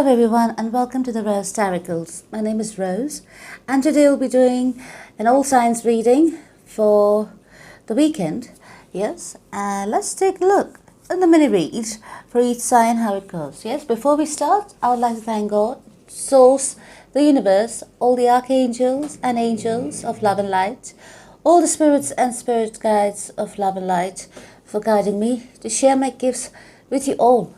Hello everyone and welcome to the Rose Tarot. My name is Rose and today we'll be doing an all signs reading for the weekend. Yes, and let's take a look at the mini read for each sign, how it goes. Yes, before we start, I would like to thank God, Source, the universe, all the archangels and angels of love and light, all the spirits and spirit guides of love and light for guiding me to share my gifts with you all.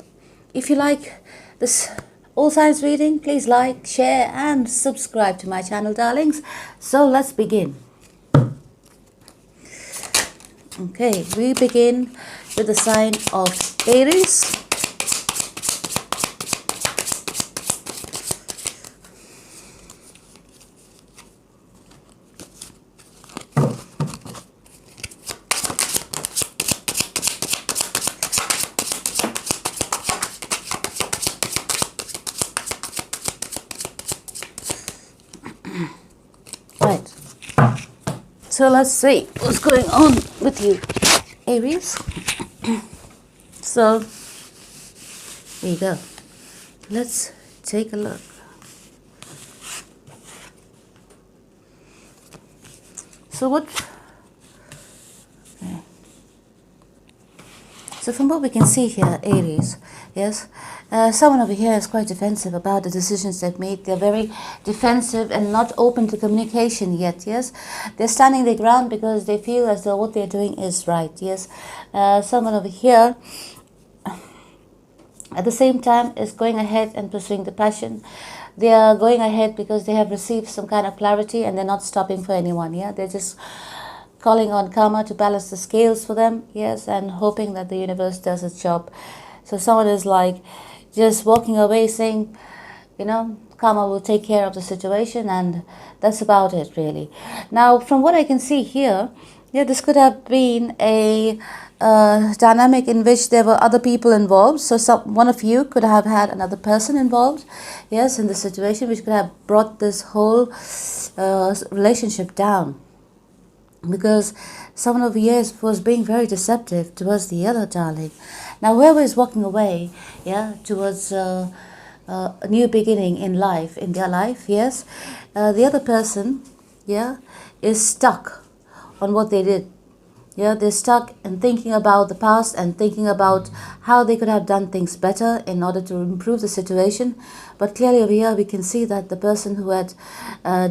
If you like this all signs reading, please like, share and subscribe to my channel, darlings. So let's begin. Okay, we begin with the sign of Aries. Right, so let's see what's going on with you, Aries. So here you go. Let's take a look. So So from what we can see here, Aries, yes, someone over here is quite defensive about the decisions they've made. They're very defensive and not open to communication yet, yes. They're standing their ground because they feel as though what they're doing is right, yes. Someone over here, at the same time, is going ahead and pursuing the passion. They are going ahead because they have received some kind of clarity and they're not stopping for anyone, yeah. They're just calling on karma to balance the scales for them, yes, and hoping that the universe does its job. So someone is like just walking away saying, you know, karma will take care of the situation, and that's about it really. Now from what I can see here, yeah, this could have been a dynamic in which there were other people involved. So one of you could have had another person involved, yes, in the situation, which could have brought this whole relationship down. Because someone over here was being very deceptive towards the other, darling. Now whoever is walking away, yeah, towards a new beginning in life, in their life, yes, the other person, yeah, is stuck on what they did. Yeah, they're stuck in thinking about the past and thinking about how they could have done things better in order to improve the situation. But clearly over here we can see that the person who had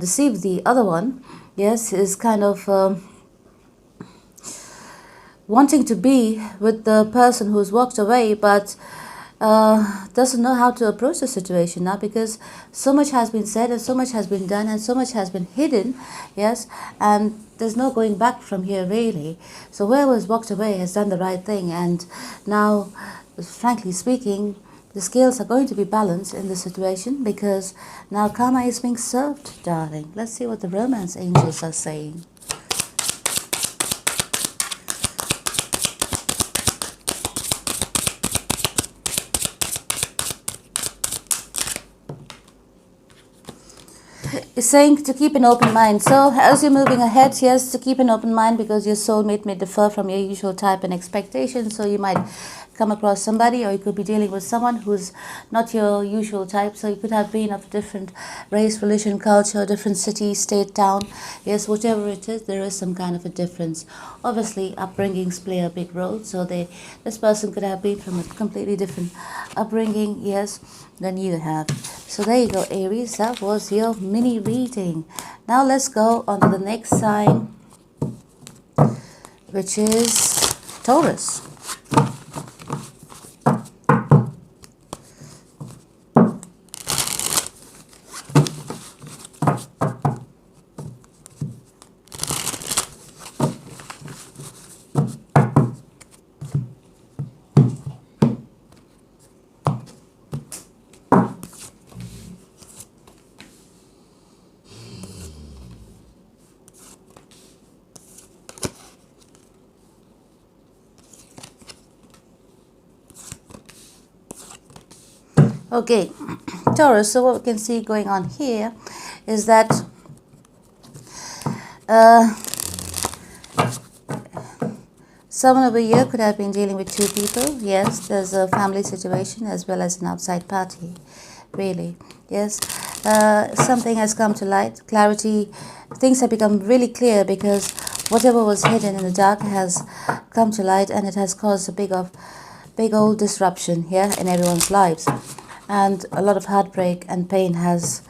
deceived the other one, yes, is kind of wanting to be with the person who's walked away, but doesn't know how to approach the situation now, because so much has been said and so much has been done and so much has been hidden, yes, and there's no going back from here really. So whoever's walked away has done the right thing, and now, frankly speaking, the scales are going to be balanced in this situation, because now karma is being served, darling. Let's see what the romance angels are saying. It's saying to keep an open mind. So as you're moving ahead, yes, to keep an open mind, because your soulmate may differ from your usual type and expectation. So you might come across somebody, or you could be dealing with someone who's not your usual type. So you could have been of a different race, religion, culture, different city, state, town. Yes, whatever it is, there is some kind of a difference. Obviously, upbringings play a big role. So this person could have been from a completely different upbringing, yes, than you have. So there you go, Aries. That was your mini reading. Now let's go on to the next sign, which is Taurus. Okay, Taurus, so what we can see going on here is that someone over here could have been dealing with two people. Yes, there's a family situation as well as an outside party. really. Yes, something has come to light, clarity, things have become really clear because whatever was hidden in the dark has come to light, and it has caused a big old disruption here in everyone's lives, and a lot of heartbreak and pain has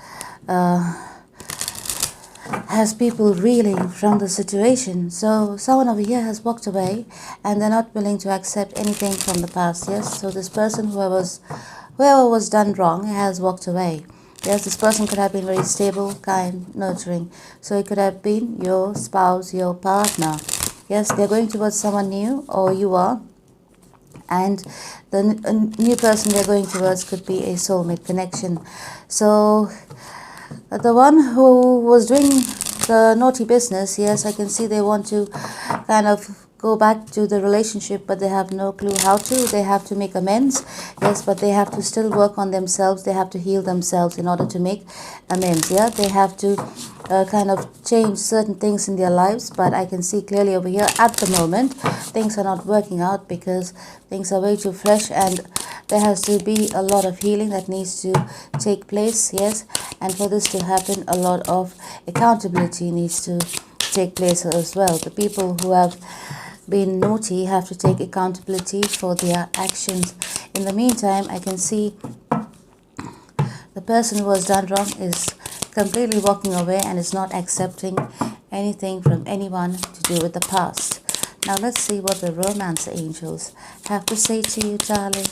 people reeling from the situation. So someone over here has walked away and they're not willing to accept anything from the past. Yes, so this person, whoever was done wrong, has walked away. Yes, this person could have been very stable, kind, nurturing. So it could have been your spouse, your partner. Yes, they're going towards someone new, or you are. And the new person they're going towards could be a soulmate connection. So the one who was doing the naughty business, yes, I can see they want to kind of go back to the relationship, but they have no clue how to. They have to make amends, yes, but they have to still work on themselves. They have to heal themselves in order to make amends. Yeah, they have to kind of change certain things in their lives, but I can see clearly over here at the moment things are not working out because things are way too fresh, and there has to be a lot of healing that needs to take place. Yes, and for this to happen, a lot of accountability needs to take place as well. The people who have been naughty have to take accountability for their actions. In the meantime, I can see the person who has done wrong is completely walking away and is not accepting anything from anyone to do with the past. Now let's see what the romance angels have to say to you, darling.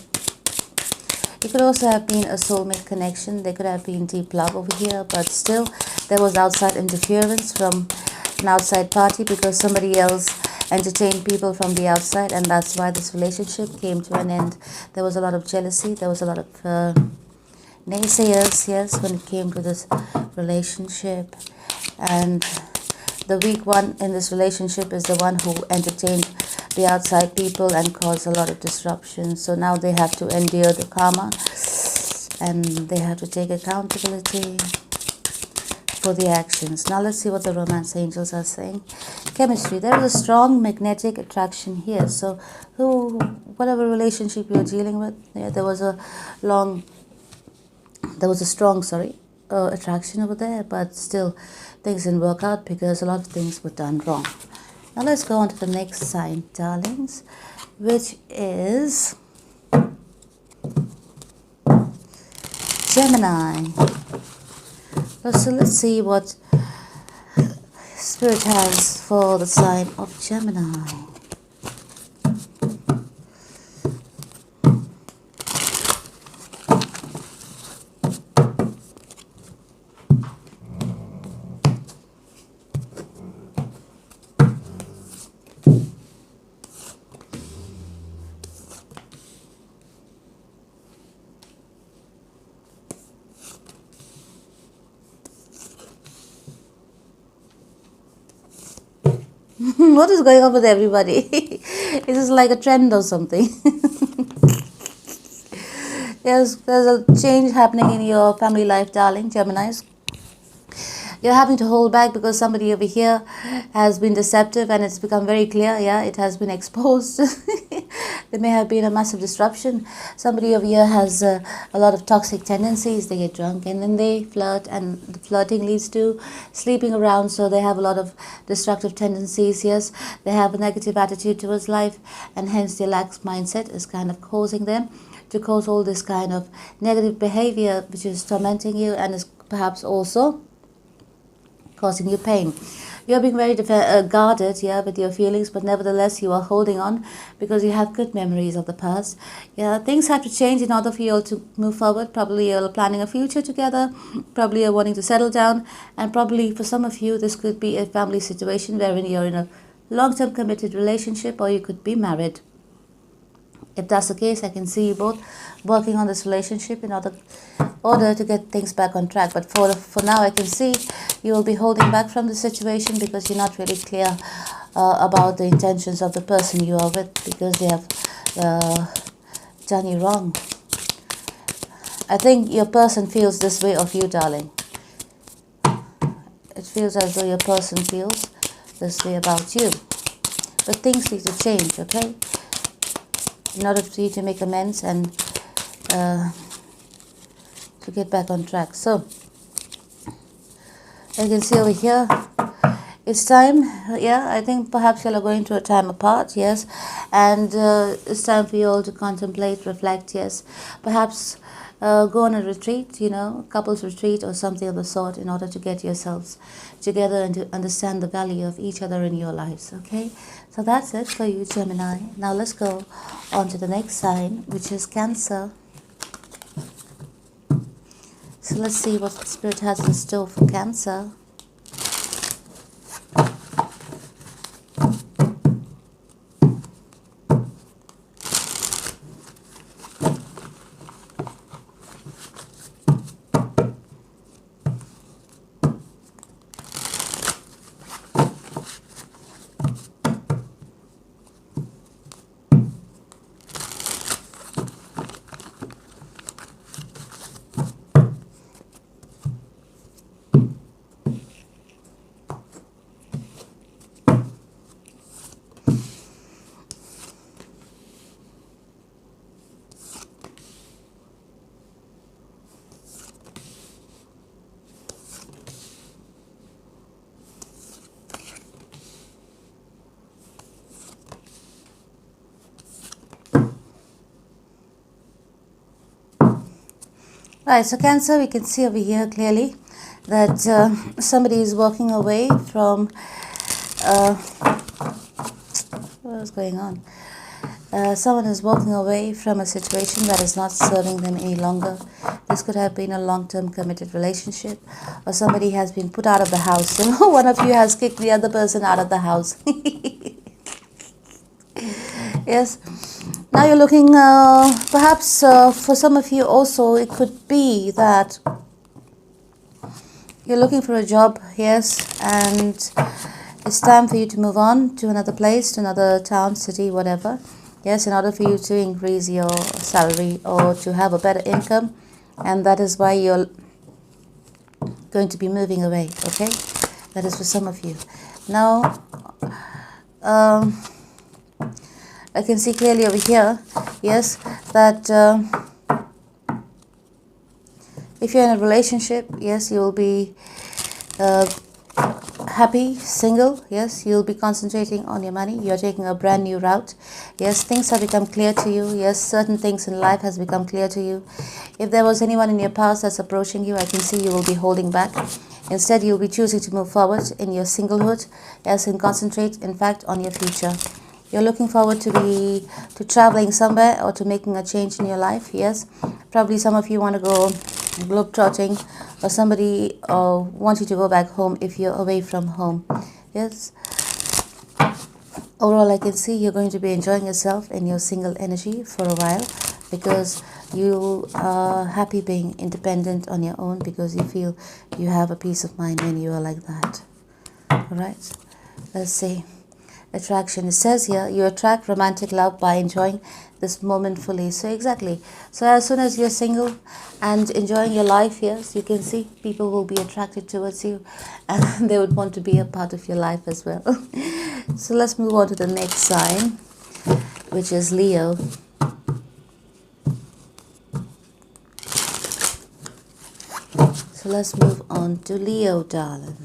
It could also have been a soulmate connection. There could have been deep love over here, but still there was outside interference from an outside party because somebody else entertained people from the outside, and that's why this relationship came to an end. There was a lot of jealousy. There was a lot of naysayers, yes, when it came to this relationship. And the weak one in this relationship is the one who entertained the outside people and caused a lot of disruption. So now they have to endure the karma and they have to take accountability for the actions. Now let's see what the romance angels are saying. Chemistry. There is a strong magnetic attraction here. So whatever relationship you're dealing with, yeah, there was a strong attraction over there, but still things didn't work out because a lot of things were done wrong. Now let's go on to the next sign, darlings, which is Gemini. So let's see what Spirit has for the sign of Gemini. What is going on with everybody? Is this like a trend or something? Yes, there's a change happening in your family life, darling, Geminis. You're having to hold back because somebody over here has been deceptive and it's become very clear. Yeah, it has been exposed. There may have been a massive disruption. Somebody over here has a lot of toxic tendencies. They get drunk and then they flirt, and the flirting leads to sleeping around. So they have a lot of destructive tendencies. Yes, they have a negative attitude towards life, and hence their lax mindset is kind of causing them to cause all this kind of negative behavior, which is tormenting you and is perhaps also causing you pain. You're being very guarded, yeah, with your feelings, but nevertheless you are holding on because you have good memories of the past. Yeah, things have to change in order for you all to move forward. Probably you're planning a future together, probably you're wanting to settle down, and probably for some of you this could be a family situation wherein you're in a long-term committed relationship, or you could be married. If that's the case, I can see you both working on this relationship in order to get things back on track. But for now, I can see you will be holding back from the situation because you're not really clear about the intentions of the person you are with, because they have done you wrong. I think your person feels this way of you, darling. It feels as though your person feels this way about you. But things need to change, okay? In order for you to make amends and to get back on track. So you can see over here, it's time, yeah, I think perhaps you are going through a time apart, yes, and it's time for you all to contemplate, reflect, yes, perhaps go on a retreat, you know, couples retreat or something of the sort, in order to get yourselves together and to understand the value of each other in your lives, okay? So that's it for you, Gemini. Now let's go on to the next sign, which is Cancer. So let's see what Spirit has in store for Cancer. Right, so Cancer, we can see over here clearly that somebody is walking away from, what is going on? Someone is walking away from a situation that is not serving them any longer. This could have been a long-term committed relationship, or somebody has been put out of the house. You know, one of you has kicked the other person out of the house. Yes. Now you're looking, perhaps for some of you also, it could be that you're looking for a job, yes, and it's time for you to move on to another place, to another town, city, whatever, yes, in order for you to increase your salary or to have a better income, and that is why you're going to be moving away, okay? That is for some of you. Now, I can see clearly over here, yes, that if you're in a relationship, yes, you'll be happy, single, yes, you'll be concentrating on your money, you're taking a brand new route, yes, things have become clear to you, yes, certain things in life has become clear to you. If there was anyone in your past that's approaching you, I can see you will be holding back. Instead, you'll be choosing to move forward in your singlehood, yes, and concentrate, in fact, on your future. You're looking forward to traveling somewhere or to making a change in your life, yes. Probably some of you want to go globetrotting, or somebody wants you to go back home if you're away from home, yes. Overall, I can see you're going to be enjoying yourself in your single energy for a while, because you are happy being independent on your own, because you feel you have a peace of mind when you are like that. All right, let's see. Attraction, it says here, you attract romantic love by enjoying this moment fully. So exactly, so as soon as you're single and enjoying your life, yes, you can see people will be attracted towards you, and they would want to be a part of your life as well. So let's move on to the next sign, which is Leo. So let's move on to Leo, darling.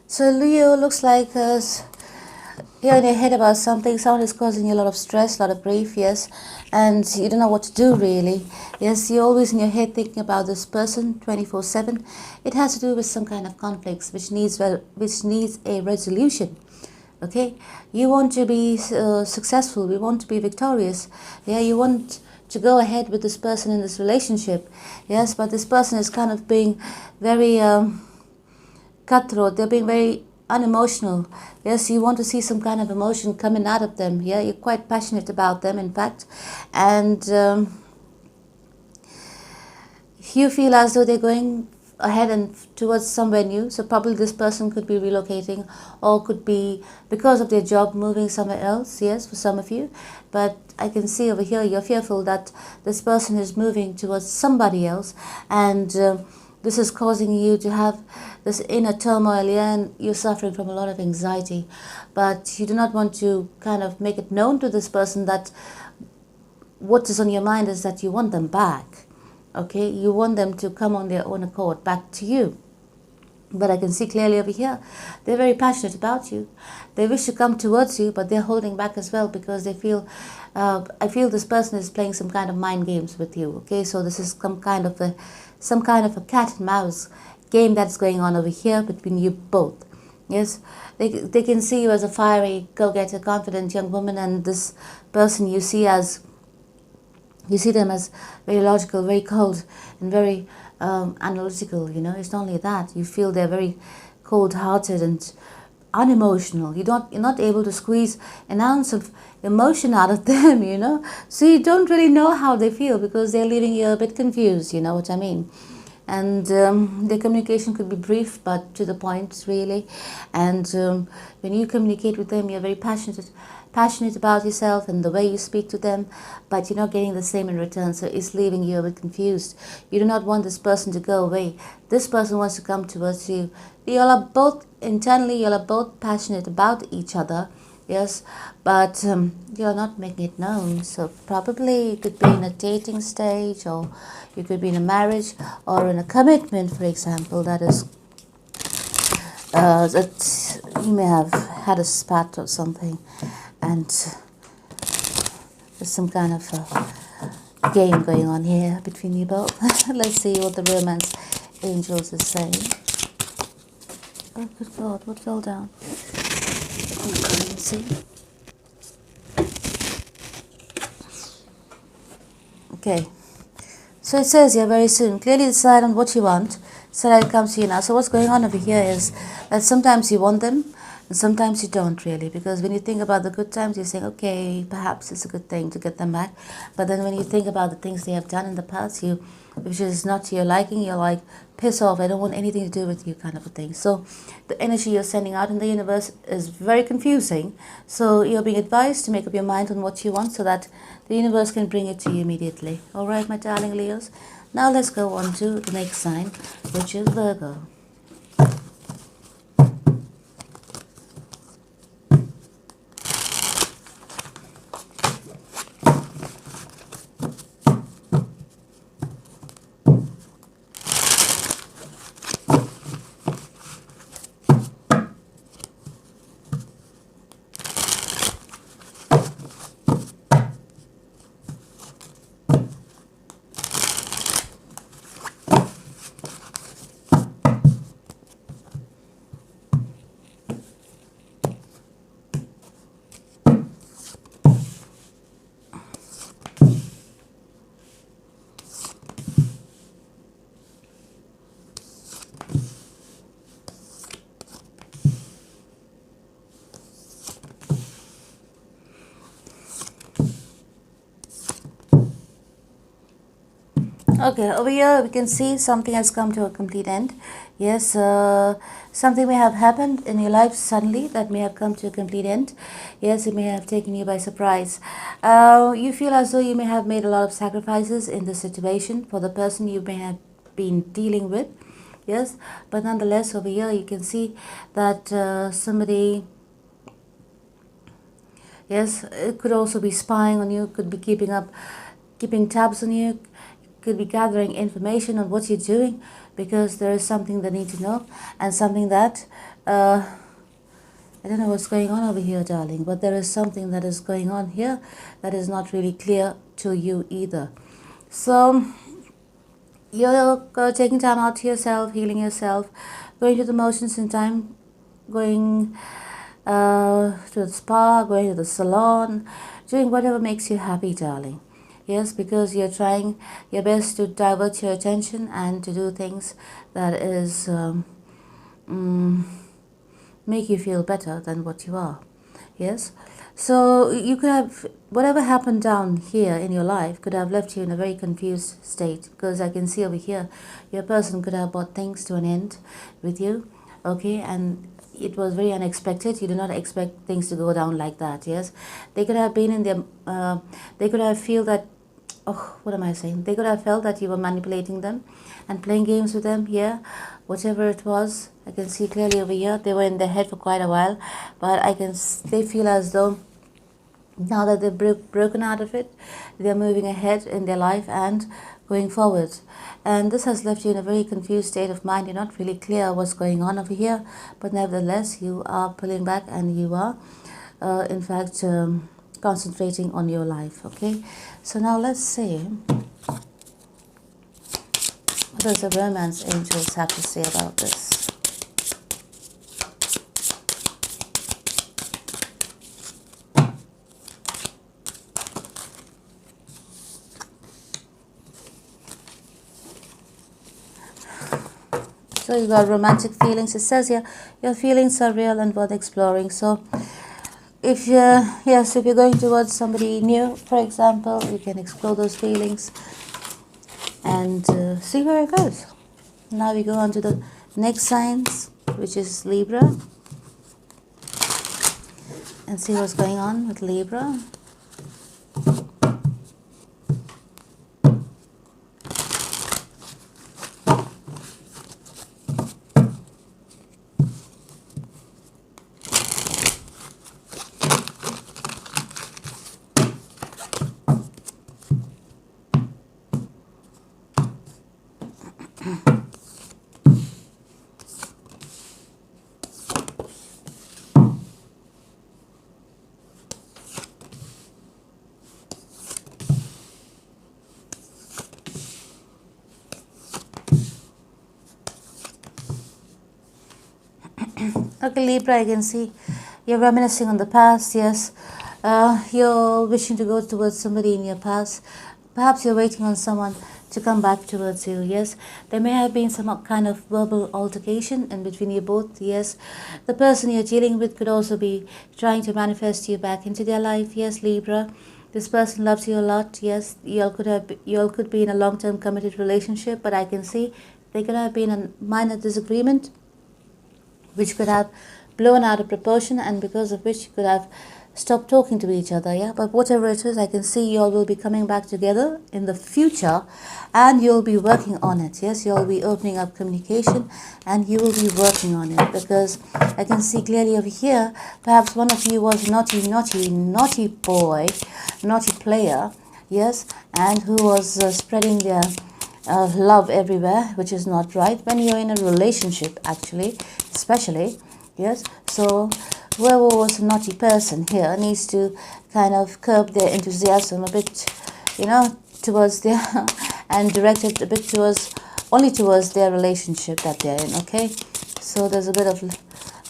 So Leo, looks like you're in your head about something. Someone is causing you a lot of stress, a lot of grief, yes, and you don't know what to do really. Yes, you're always in your head thinking about this person 24/7. It has to do with some kind of conflicts which needs a resolution. Okay, you want to be successful. We want to be victorious. Yeah, you want to go ahead with this person in this relationship. Yes, but this person is kind of being very cutthroat. They're being very unemotional. Yes, you want to see some kind of emotion coming out of them. Yeah, you're quite passionate about them, in fact. And you feel as though they're going ahead and towards somewhere new. So probably this person could be relocating, or could be, because of their job, moving somewhere else. Yes, for some of you. But I can see over here you're fearful that this person is moving towards somebody else, and this is causing you to have this inner turmoil, yeah, and you're suffering from a lot of anxiety. But you do not want to kind of make it known to this person that what is on your mind is that you want them back. Okay, you want them to come on their own accord back to you. But I can see clearly over here, they're very passionate about you. They wish to come towards you, but they're holding back as well, because they feel, I feel this person is playing some kind of mind games with you. Okay, so this is some kind of a cat and mouse game that's going on over here between you both. Yes, they can see you as a fiery, go-getter, confident young woman, and this person you see them as very logical, very cold, and very analytical. You know, it's not only that, you feel they're very cold-hearted and unemotional. You're not able to squeeze an ounce of emotion out of them, you know. So you don't really know how they feel, because they're leaving you a bit confused, you know what I mean. And their communication could be brief but to the point, really. And when you communicate with them, you're very passionate about yourself and the way you speak to them, but you're not getting the same in return, so it's leaving you a bit confused. You do not want this person to go away. This person wants to come towards you. You all are both passionate about each other, yes, but you're not making it known. So probably you could be in a dating stage, or you could be in a marriage, or in a commitment, for example, that you may have had a spat or something, and there's some kind of a game going on here between you both. Let's see what the romance angels are saying. Oh, good God, what fell down? I can't even see. Okay, so it says here very soon, clearly decide on what you want, so that it comes to you now. So what's going on over here is that sometimes you want them, and sometimes you don't really, because when you think about the good times, you're saying, okay, perhaps it's a good thing to get them back. But then when you think about the things they have done in the past, which is not to your liking, you're like, piss off, I don't want anything to do with you, kind of a thing. So the energy you're sending out in the universe is very confusing. So you're being advised to make up your mind on what you want, so that the universe can bring it to you immediately. All right, my darling Leos. Now let's go on to the next sign, which is Virgo. Okay, over here we can see something has come to a complete end. Yes, something may have happened in your life suddenly that may have come to a complete end. Yes, it may have taken you by surprise. You feel as though you may have made a lot of sacrifices in the situation for the person you may have been dealing with. Yes, but nonetheless over here you can see that somebody, yes, it could also be spying on you, could be keeping tabs on you, could be gathering information on what you're doing, because there is something they need to know, and something that I don't know what's going on over here, darling, but there is something that is going on here that is not really clear to you either. So you're taking time out to yourself, healing yourself, going through the motions in time, going to the spa, going to the salon, doing whatever makes you happy, darling. Yes, because you're trying your best to divert your attention and to do things that is make you feel better than what you are. Yes, so you could have, whatever happened down here in your life could have left you in a very confused state, because I can see over here your person could have brought things to an end with you, okay, and it was very unexpected. You did not expect things to go down like that. Yes, they could have been in their they could have feel that, oh, what am I saying? They could have felt that you were manipulating them and playing games with them. Yeah, whatever it was, I can see clearly over here. They were in their head for quite a while, but they feel as though now that they've broken out of it, they're moving ahead in their life and going forward. And this has left you in a very confused state of mind. You're not really clear what's going on over here, but nevertheless, you are pulling back and you are, in fact, concentrating on your life. Okay, so now let's see, what does the romance angels have to say about this? So you got romantic feelings. It says here, your feelings are real and worth exploring. So if you're, yes, if you're going towards somebody new, for example, you can explore those feelings and see where it goes. Now we go on to the next signs, which is Libra, and see what's going on with Libra. Okay, Libra, I can see you're reminiscing on the past. Yes, you're wishing to go towards somebody in your past. Perhaps you're waiting on someone to come back towards you. Yes, there may have been some kind of verbal altercation in between you both. Yes, the person you're dealing with could also be trying to manifest you back into their life. Yes, Libra, this person loves you a lot. Yes, you all could be in a long-term committed relationship, but I can see there could have been a minor disagreement which could have blown out of proportion, and because of which you could have stopped talking to each other. Yeah, but whatever it is, I can see you all will be coming back together in the future, and you'll be working on it. Yes, you'll be opening up communication and you will be working on it, because I can see clearly over here, perhaps one of you was naughty boy, naughty player, yes, and who was spreading their love everywhere, which is not right when you're in a relationship, actually, especially. Yes, so whoever was a naughty person here needs to kind of curb their enthusiasm a bit, towards their and direct it a bit towards their relationship that they're in. Okay, so there's a bit of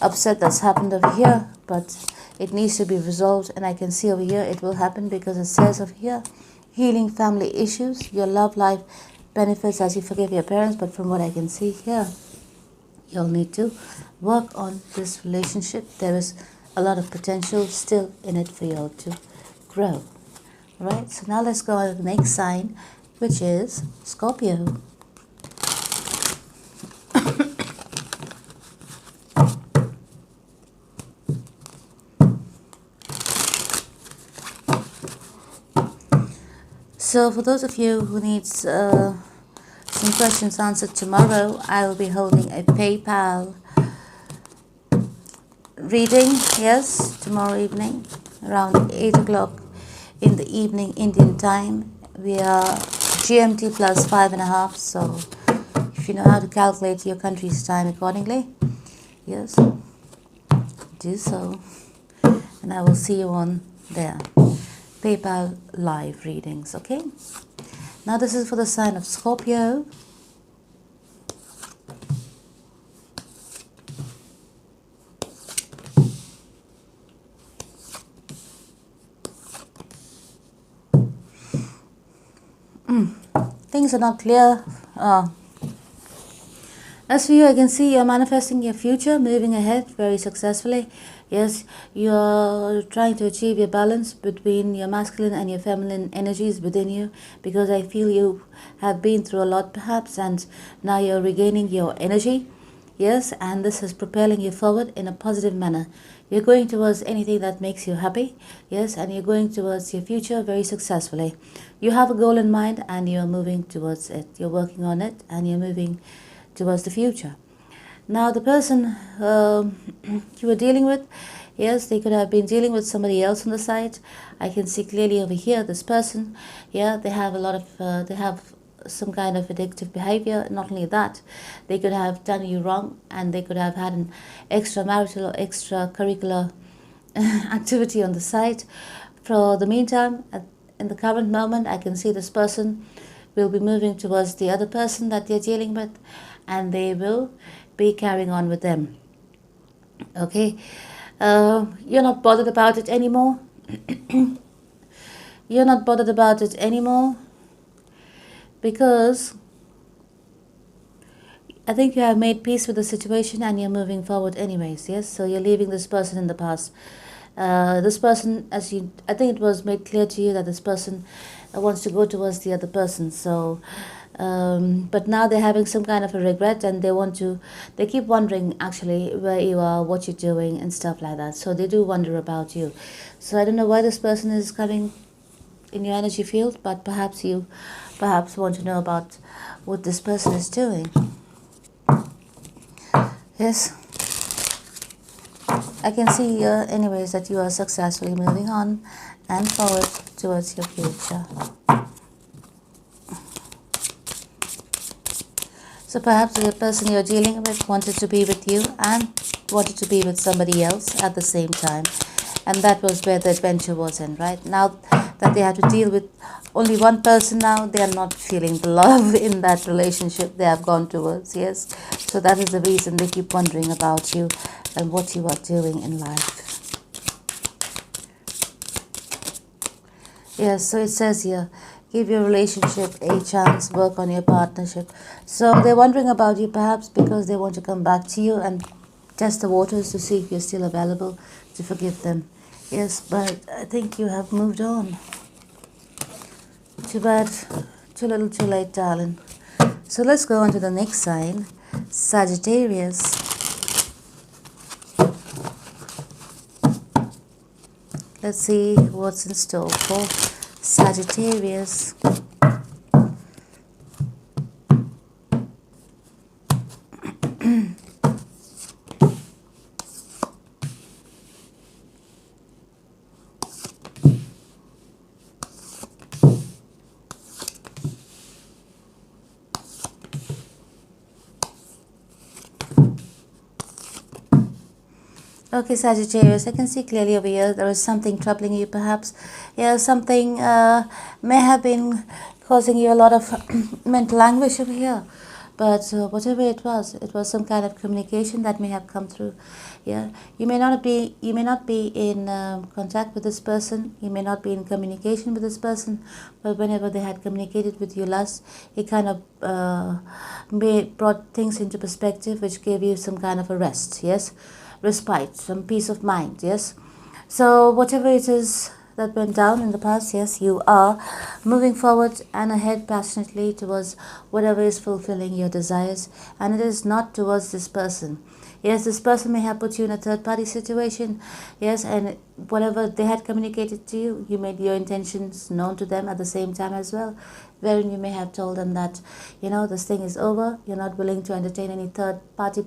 upset that's happened over here, but it needs to be resolved, and I can see over here it will happen, because it says over here, healing family issues, your love life benefits as you forgive your parents. But from what I can see here, you'll need to work on this relationship. There is a lot of potential still in it for you all to grow. Alright, so now let's go on to the next sign, which is Scorpio. So for those of you who needs some questions answered tomorrow, I will be holding a PayPal reading, yes, tomorrow evening around 8 o'clock in the evening Indian time. We are GMT plus 5.5, so if you know how to calculate your country's time accordingly, yes, do so, and I will see you on there. PayPal live readings. Okay, now this is for the sign of Scorpio. Things are not clear. As for you, I can see you're manifesting your future, moving ahead very successfully. Yes, you're trying to achieve your balance between your masculine and your feminine energies within you, because I feel you have been through a lot perhaps, and now you're regaining your energy. Yes, and this is propelling you forward in a positive manner. You're going towards anything that makes you happy. Yes, and you're going towards your future very successfully. You have a goal in mind and you're moving towards it. You're working on it and you're moving towards the future. Now the person you were dealing with, yes, they could have been dealing with somebody else on the side. I can see clearly over here, this person, yeah, they have a lot of, they have some kind of addictive behavior. Not only that, they could have done you wrong, and they could have had an extramarital or extracurricular activity on the side. For the meantime, in the current moment, I can see this person will be moving towards the other person that they're dealing with, and they will be carrying on with them. Okay, you're not bothered about it anymore. You're not bothered about it anymore because I think you have made peace with the situation and you're moving forward anyways. Yes, so you're leaving this person in the past. This person, I think it was made clear to you that this person wants to go towards the other person. So but now they're having some kind of a regret, and they keep wondering actually where you are, what you're doing and stuff like that. So they do wonder about you. So I don't know why this person is coming in your energy field, but perhaps you want to know about what this person is doing. Yes, I can see here anyways that you are successfully moving on and forward towards your future. So perhaps the person you're dealing with wanted to be with you and wanted to be with somebody else at the same time. And that was where the adventure was in, right? Now that they have to deal with only one person now, they are not feeling the love in that relationship they have gone towards, yes? So that is the reason they keep wondering about you and what you are doing in life. Yes, so it says here, give your relationship a chance, work on your partnership. So they're wondering about you perhaps because they want to come back to you and test the waters to see if you're still available to forgive them. Yes, but I think you have moved on. Too bad, too little too late, darling. So let's go on to the next sign, Sagittarius. Let's see what's in store for Sagittarius. Okay, Sagittarius, I can see clearly over here there is something troubling you perhaps. Yeah, something may have been causing you a lot of mental anguish over here. But whatever it was some kind of communication that may have come through. Yeah, you may not be in contact with this person. You may not be in communication with this person. But whenever they had communicated with you last, it kind of brought things into perspective, which gave you some kind of a rest. Yes, respite, some peace of mind. Yes, so whatever it is that went down in the past, yes, you are moving forward and ahead passionately towards whatever is fulfilling your desires, and it is not towards this person. Yes, this person may have put you in a third-party situation, yes, and whatever they had communicated to you, you made your intentions known to them at the same time as well, wherein you may have told them that, you know, this thing is over, you're not willing to entertain any third-party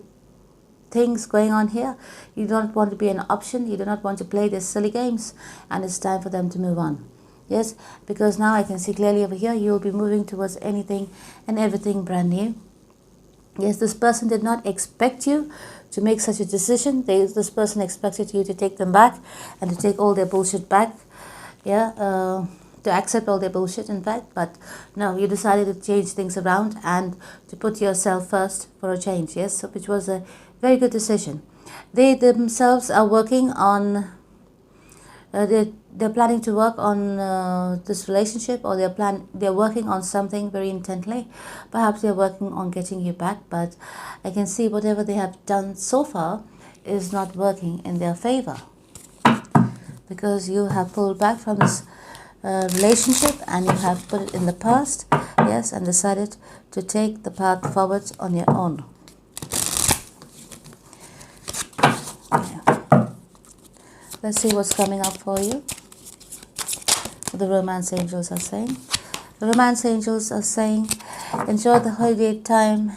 things going on here. You don't want to be an option. You do not want to play these silly games, and it's time for them to move on. Yes, because now I can see clearly over here you'll be moving towards anything and everything brand new. Yes, this person did not expect you to make such a decision. This person expected you to take them back and to take all their bullshit back. Yeah, to accept all their bullshit, in fact. But no, you decided to change things around and to put yourself first for a change. Yes, so which was a very good decision. They themselves are working on they're planning to work on this relationship, or they're working on something very intently. Perhaps they're working on getting you back, but I can see whatever they have done so far is not working in their favor, because you have pulled back from this relationship and you have put it in the past, yes, and decided to take the path forward on your own. Yeah. Let's see what's coming up for you. What the romance angels are saying. The romance angels are saying, enjoy the holiday time,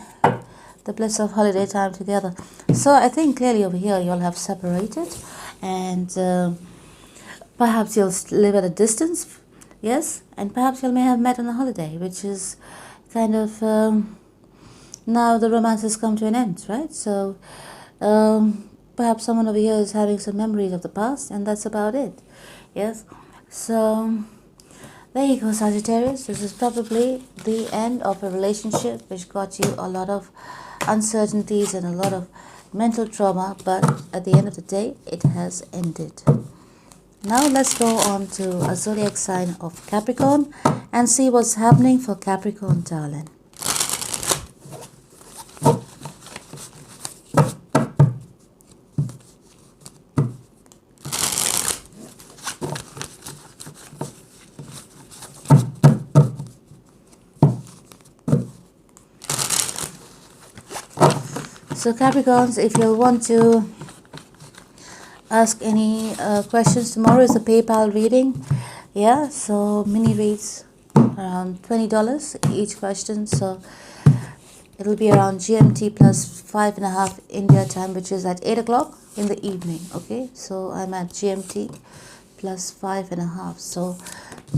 the bliss of holiday time together. So I think clearly over here you'll have separated, and perhaps you'll live at a distance, yes, and perhaps you may have met on a holiday, which is kind of, now the romance has come to an end, right? So perhaps someone over here is having some memories of the past, and that's about it, yes. So there you go, Sagittarius. This is probably the end of a relationship which got you a lot of uncertainties and a lot of mental trauma, but at the end of the day, it has ended. Now let's go on to a zodiac sign of Capricorn and see what's happening for Capricorn, darling. So Capricorns, if you want to ask any questions, tomorrow is a PayPal reading. Yeah, so mini reads around $20 each question. So it'll be around GMT plus 5.5 India time, which is at 8 o'clock in the evening. Okay, so I'm at GMT plus 5.5. So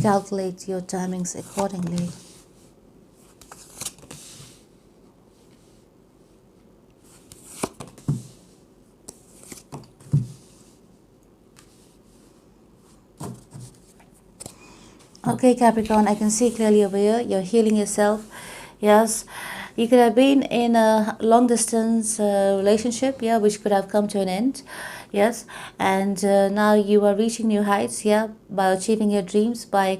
calculate your timings accordingly. Okay, Capricorn, I can see clearly over here, you're healing yourself. Yes, you could have been in a long distance relationship, yeah, which could have come to an end. Yes, and now you are reaching new heights, yeah, by achieving your dreams, by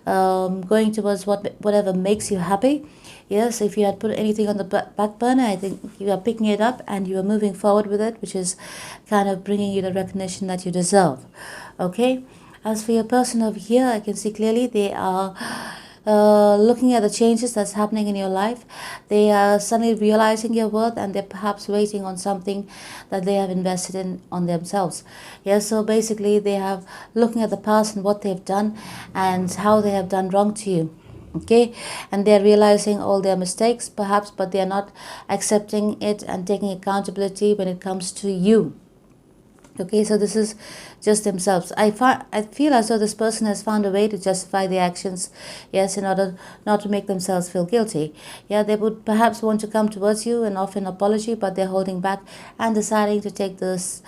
going towards whatever makes you happy. Yes, if you had put anything on the back burner, I think you are picking it up and you are moving forward with it, which is kind of bringing you the recognition that you deserve. Okay. As for your person over here, I can see clearly they are looking at the changes that's happening in your life. They are suddenly realizing your worth, and they're perhaps waiting on something that they have invested in on themselves. Yeah, so basically they have looking at the past and what they've done and how they have done wrong to you. Okay, and they're realizing all their mistakes perhaps, but they're not accepting it and taking accountability when it comes to you. Okay, so this is just themselves. I feel as though this person has found a way to justify their actions, yes, in order not to make themselves feel guilty. Yeah, they would perhaps want to come towards you and offer an apology, but they're holding back and deciding to take this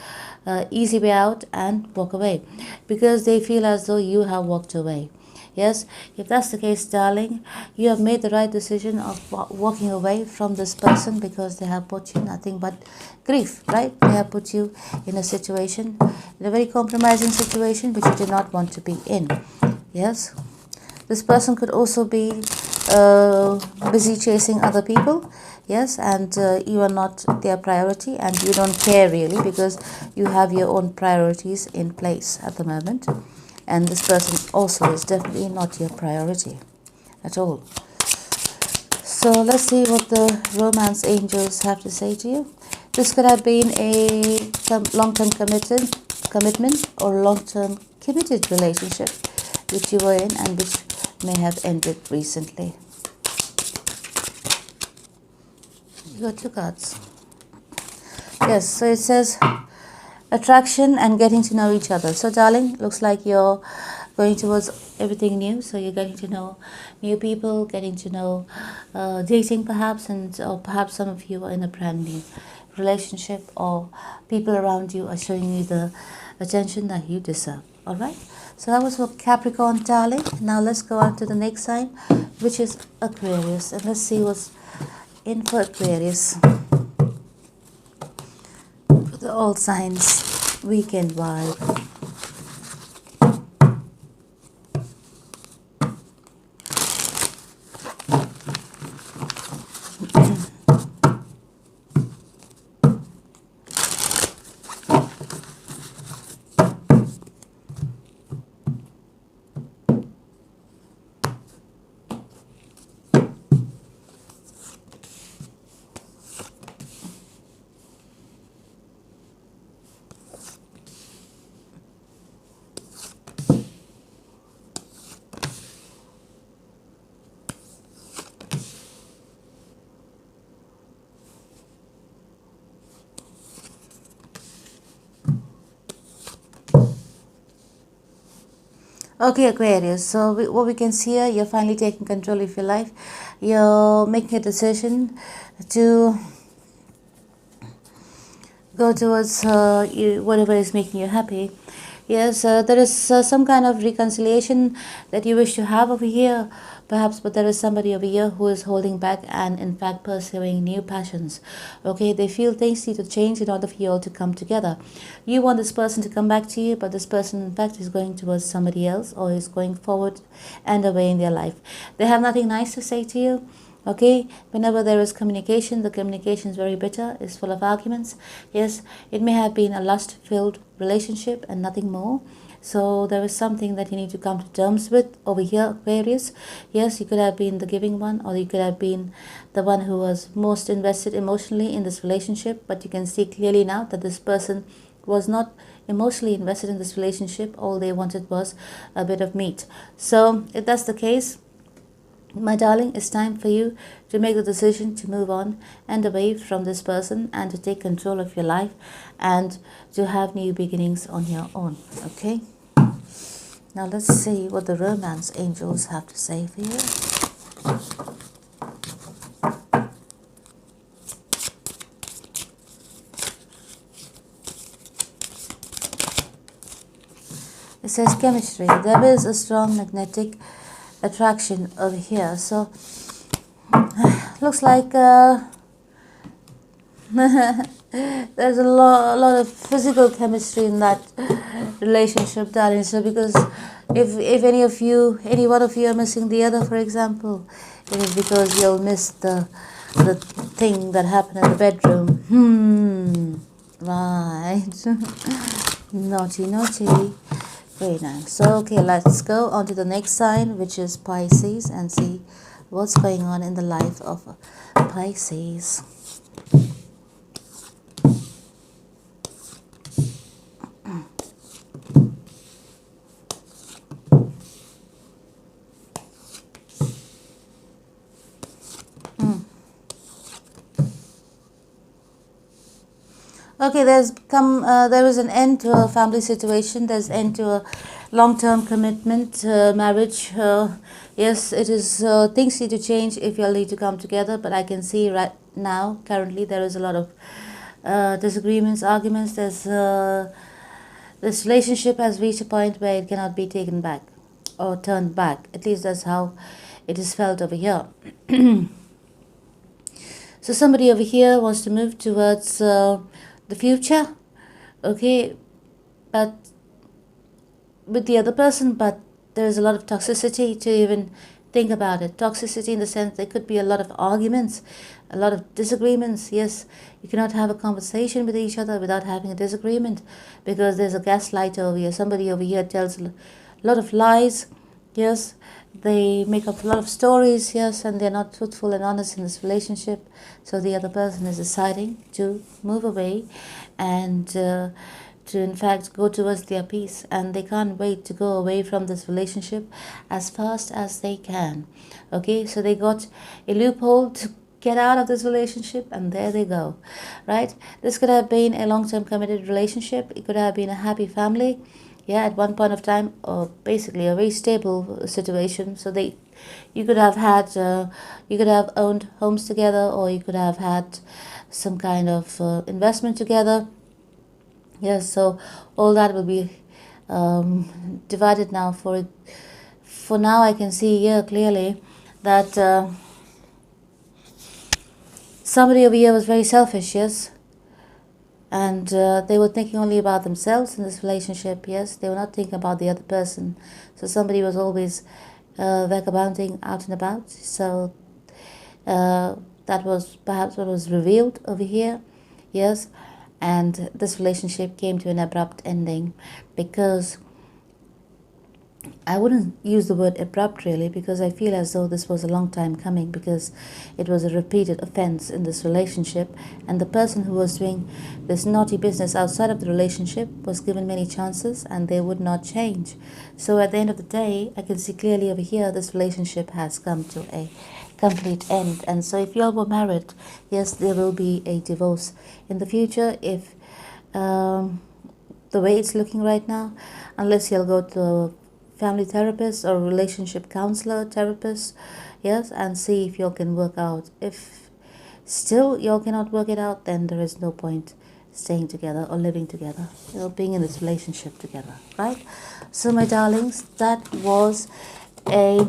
easy way out and walk away, because they feel as though you have walked away. Yes, if that's the case, darling, you have made the right decision of walking away from this person, because they have put you nothing but grief, right? They have put you in a situation, in a very compromising situation, which you did not want to be in. Yes, this person could also be busy chasing other people. Yes, and you are not their priority, and you don't care really, because you have your own priorities in place at the moment. And this person also is definitely not your priority at all. So let's see what the romance angels have to say to you. This could have been a long-term commitment or long-term committed relationship which you were in and which may have ended recently. You got two cards. Yes, so it says attraction and getting to know each other. So darling, looks like you're going towards everything new. So you're getting to know new people, getting to know dating perhaps, or perhaps some of you are in a brand new relationship, or people around you are showing you the attention that you deserve. All right, so that was for Capricorn, darling. Now let's go on to the next sign, which is Aquarius, and let's see what's in for Aquarius. The all signs weekend vibe. Okay, Aquarius. So what we can see here, you're finally taking control of your life. You're making a decision to go towards whatever is making you happy. Yes, there is some kind of reconciliation that you wish to have over here, perhaps, but there is somebody over here who is holding back and, in fact, pursuing new passions. Okay, they feel things need to change in order for you all to come together. You want this person to come back to you, but this person, in fact, is going towards somebody else or is going forward and away in their life. They have nothing nice to say to you. Okay, whenever there is communication, the communication is very bitter, is full of arguments. Yes, it may have been a lust-filled relationship and nothing more. So there is something that you need to come to terms with over here, Aquarius. Yes, you could have been the giving one, or you could have been the one who was most invested emotionally in this relationship, but you can see clearly now that this person was not emotionally invested in this relationship. All they wanted was a bit of meat. So if that's the case, my darling, it's time for you to make the decision to move on and away from this person and to take control of your life and to have new beginnings on your own. Okay? Now let's see what the romance angels have to say for you. It says chemistry. There is a strong magnetic attraction over here. So looks like there's a lot of physical chemistry in that relationship, darling. So because if any one of you are missing the other, for example, it is because you'll miss the thing that happened in the bedroom. Right. Naughty, naughty. Very nice. So, okay, let's go on to the next sign, which is Pisces, and see what's going on in the life of Pisces. Okay, there is an end to a family situation. There's an end to a long-term commitment, marriage. Yes, it is. Things need to change if you all need to come together. But I can see right now, currently, there is a lot of disagreements, arguments. This relationship has reached a point where it cannot be taken back or turned back. At least that's how it is felt over here. So somebody over here wants to move towards the future, okay, but with the other person, but there is a lot of toxicity to even think about it. Toxicity in the sense there could be a lot of arguments, a lot of disagreements. Yes, you cannot have a conversation with each other without having a disagreement, because there's a gaslighter over here. Somebody over here tells a lot of lies. Yes, they make up a lot of stories. Yes, and they're not truthful and honest in this relationship. So the other person is deciding to move away and to in fact go towards their peace, and they can't wait to go away from this relationship as fast as they can. Okay, so they got a loophole to get out of this relationship, and there they go. Right, this could have been a long-term committed relationship. It could have been a happy family, yeah, at one point of time, or basically a very stable situation. So you could have had you could have owned homes together, or you could have had some kind of investment together. Yes, so all that will be divided now. For now, I can see here clearly that somebody over here was very selfish. Yes, and they were thinking only about themselves in this relationship. Yes, they were not thinking about the other person. So somebody was always vagabonding out and about. So that was perhaps what was revealed over here. Yes, and this relationship came to an abrupt ending, because I wouldn't use the word abrupt really, because I feel as though this was a long time coming, because it was a repeated offense in this relationship, and the person who was doing this naughty business outside of the relationship was given many chances and they would not change. So at the end of the day, I can see clearly over here this relationship has come to a complete end. And so if you all were married, yes, there will be a divorce in the future if the way it's looking right now, unless you'll go to family therapist or relationship counselor, therapist, yes, and see if you can work out. If still you cannot work it out, then there is no point staying together or living together, being in this relationship together, right? So my darlings, that was a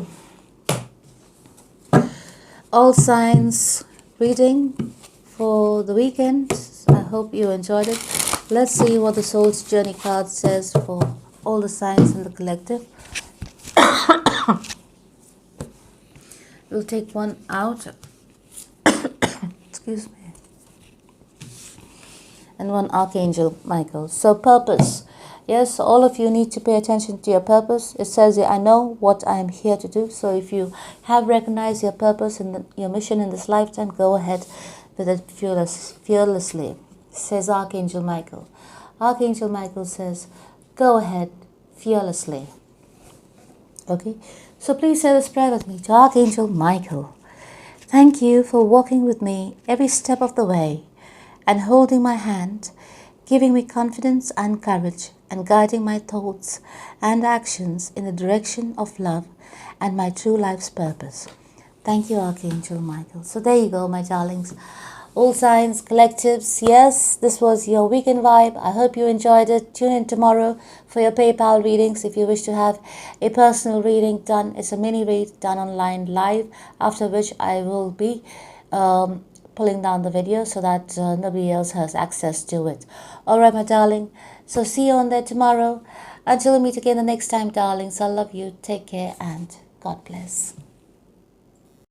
all signs reading for the weekend. I hope you enjoyed it. Let's see what the soul's journey card says for all the signs in the collective. We'll take one out. Excuse me. And one Archangel Michael. So purpose. Yes, all of you need to pay attention to your purpose. It says here, I know what I am here to do. So if you have recognized your purpose and your mission in this lifetime, go ahead with it fearlessly, says Archangel Michael. Archangel Michael says, go ahead fearlessly. Okay, so please say this prayer with me to Archangel Michael. Thank you for walking with me every step of the way and holding my hand, giving me confidence and courage, and guiding my thoughts and actions in the direction of love and my true life's purpose. Thank you, Archangel Michael. So there you go, my darlings. All signs, collectives, yes, this was your weekend vibe. I hope you enjoyed it. Tune in tomorrow for your PayPal readings if you wish to have a personal reading done. It's a mini read done online live, after which I will be pulling down the video so that nobody else has access to it. Alright, my darling. So see you on there tomorrow. Until we meet again the next time, darlings. I love you. Take care and God bless.